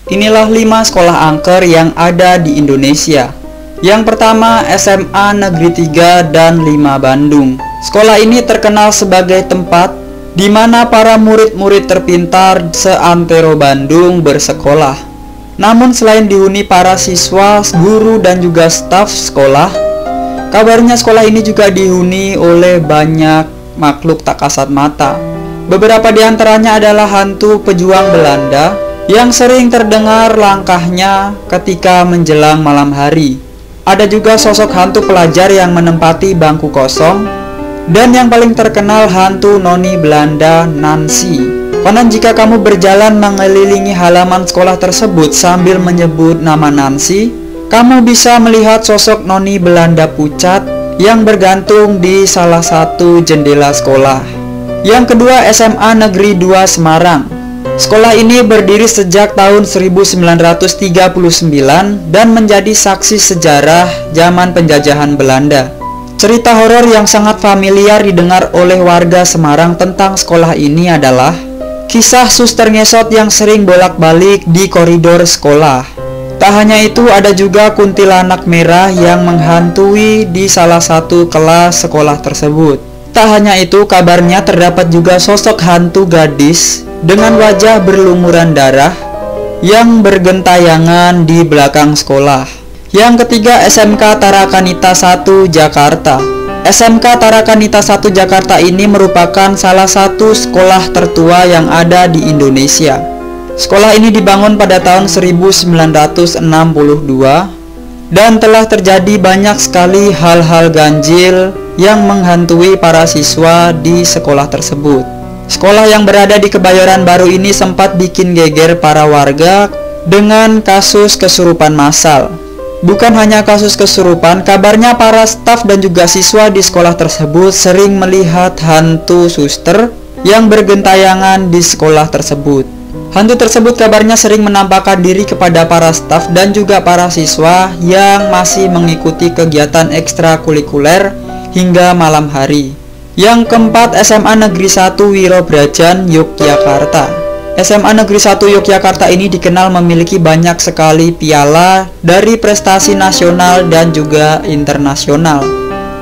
Inilah 5 sekolah angker yang ada di Indonesia. Yang pertama, SMA Negeri 3 dan 5 Bandung. Sekolah ini terkenal sebagai tempat di mana para murid-murid terpintar seantero Bandung bersekolah. Namun selain dihuni para siswa, guru, dan juga staf sekolah, kabarnya sekolah ini juga dihuni oleh banyak makhluk tak kasat mata. Beberapa di antaranya adalah hantu pejuang Belanda yang sering terdengar langkahnya ketika menjelang malam hari. Ada juga sosok hantu pelajar yang menempati bangku kosong, dan yang paling terkenal hantu noni Belanda Nancy. Konon jika kamu berjalan mengelilingi halaman sekolah tersebut sambil menyebut nama Nancy, kamu bisa melihat sosok noni Belanda pucat yang bergantung di salah satu jendela sekolah. Yang kedua, SMA Negeri 2 Semarang. Sekolah ini berdiri sejak tahun 1939 dan menjadi saksi sejarah zaman penjajahan Belanda. Cerita horor yang sangat familiar didengar oleh warga Semarang tentang sekolah ini adalah kisah suster ngesot yang sering bolak-balik di koridor sekolah. Tak hanya itu, ada juga kuntilanak merah yang menghantui di salah satu kelas sekolah tersebut. Tak hanya itu, kabarnya terdapat juga sosok hantu gadis dengan wajah berlumuran darah yang bergentayangan di belakang sekolah. Yang ketiga, SMK Tarakanita 1 Jakarta. SMK Tarakanita 1 Jakarta ini merupakan salah satu sekolah tertua yang ada di Indonesia. Sekolah ini dibangun pada tahun 1962 dan telah terjadi banyak sekali hal-hal ganjil yang menghantui para siswa di sekolah tersebut. Sekolah yang berada di Kebayoran Baru ini sempat bikin geger para warga dengan kasus kesurupan massal. Bukan hanya kasus kesurupan, kabarnya para staf dan juga siswa di sekolah tersebut sering melihat hantu suster yang bergentayangan di sekolah tersebut. Hantu tersebut kabarnya sering menampakkan diri kepada para staf dan juga para siswa yang masih mengikuti kegiatan ekstrakurikuler hingga malam hari. Yang keempat, SMA Negeri 1 Wirobrajan, Yogyakarta. SMA Negeri 1 Yogyakarta ini dikenal memiliki banyak sekali piala dari prestasi nasional dan juga internasional.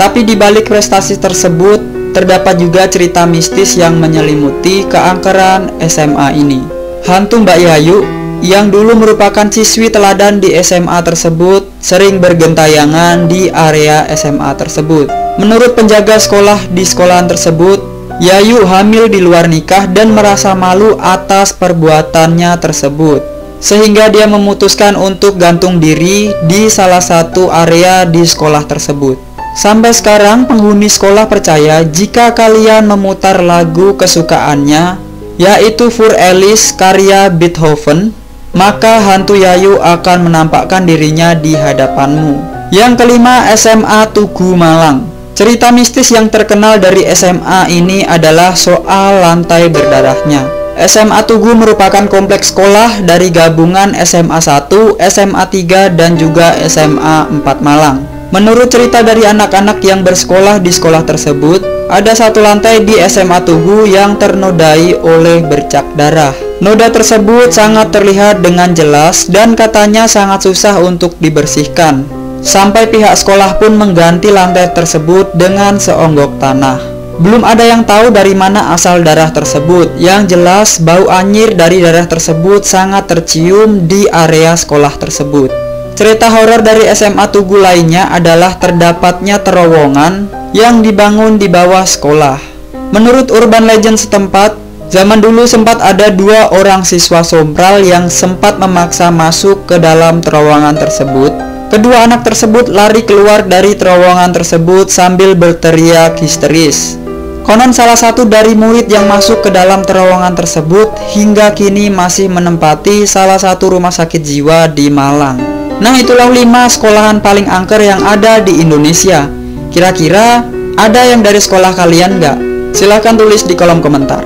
Tapi di balik prestasi tersebut, terdapat juga cerita mistis yang menyelimuti keangkeran SMA ini. Hantu Mbak Yayu, yang dulu merupakan siswi teladan di SMA tersebut, sering bergentayangan di area SMA tersebut. Menurut penjaga sekolah di sekolahan tersebut, Yayu hamil di luar nikah dan merasa malu atas perbuatannya tersebut, sehingga dia memutuskan untuk gantung diri di salah satu area di sekolah tersebut. Sampai sekarang penghuni sekolah percaya jika kalian memutar lagu kesukaannya, yaitu Für Elise karya Beethoven, maka hantu Yayu akan menampakkan dirinya di hadapanmu. Yang kelima, SMA Tugu Malang. Cerita mistis yang terkenal dari SMA ini adalah soal lantai berdarahnya. SMA Tugu merupakan kompleks sekolah dari gabungan SMA 1, SMA 3, dan juga SMA 4 Malang. Menurut cerita dari anak-anak yang bersekolah di sekolah tersebut, ada satu lantai di SMA Tugu yang ternodai oleh bercak darah. Noda tersebut sangat terlihat dengan jelas dan katanya sangat susah untuk dibersihkan. Sampai pihak sekolah pun mengganti lantai tersebut dengan seonggok tanah. Belum ada yang tahu dari mana asal darah tersebut. Yang jelas bau anyir dari darah tersebut sangat tercium di area sekolah tersebut. Cerita horor dari SMA Tugu lainnya adalah terdapatnya terowongan yang dibangun di bawah sekolah. Menurut urban legend setempat, zaman dulu sempat ada 2 orang siswa sompral yang sempat memaksa masuk ke dalam terowongan tersebut. Kedua anak tersebut lari keluar dari terowongan tersebut sambil berteriak histeris. Konon salah satu dari murid yang masuk ke dalam terowongan tersebut hingga kini masih menempati salah satu rumah sakit jiwa di Malang. Nah, itulah 5 sekolahan paling angker yang ada di Indonesia. Kira-kira ada yang dari sekolah kalian nggak? Silahkan tulis di kolom komentar.